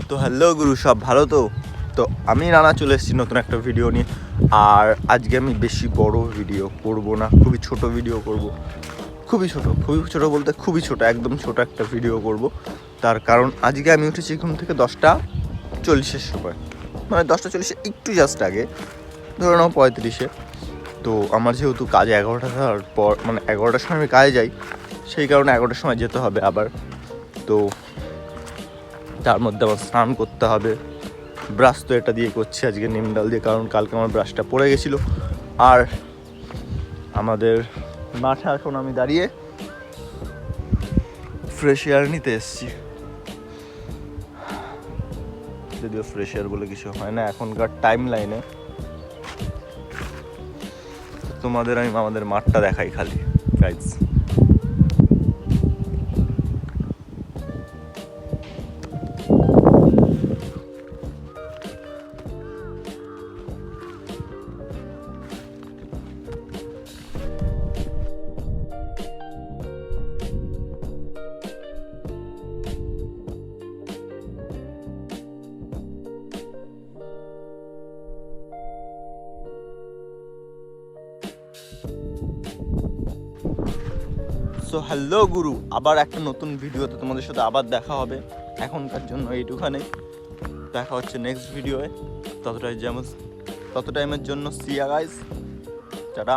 তো হ্যালো গুরু, সব ভালো তো? তো আমি রানা চলে এসেছি নতুন একটা ভিডিও নিয়ে। আর আজকে আমি বেশি বড় ভিডিও করব না, খুবই ছোট ভিডিও করব। খুবই ছোট বলতে খুবই ছোট, একদম ছোট একটা ভিডিও করব। তার কারণ আজকে আমি উঠেছি ঘুম থেকে 10:40-এর সময়, মানে 10:40 একটু জাস্ট আগে, ধরে নাও 35-এ। তো আমার যেহেতু কাজে 11টার পর, মানে 11টার সময় আমি কাজে যাই, সেই কারণে 11টার সময় যেতে হবে আবার। তো তার মধ্যে আমার স্নান করতে হবে। ব্রাশ তো এটা দিয়ে করছি আজকে, নিম ডাল দিয়ে, কারণ কালকে আমার ব্রাশটা পড়ে গেছিলো। আর আমাদের মাঠে এখন আমি দাঁড়িয়ে ফ্রেশ এয়ার নিতে এসেছি, যদিও ফ্রেশ এয়ার বলে কিছু হয় না এখনকার টাইম লাইনে। তোমাদের আমি আমাদের মাঠটা দেখাই খালি গাইজ। সো হ্যালো গুরু, আবার একটা নতুন ভিডিওতে তোমাদের সাথে আবার দেখা হবে। এখনকার জন্য এইটুখানেই, দেখা হচ্ছে নেক্সট ভিডিওয়ে। তত টাইমের জন্য সি ইউ গাইস, টাটা।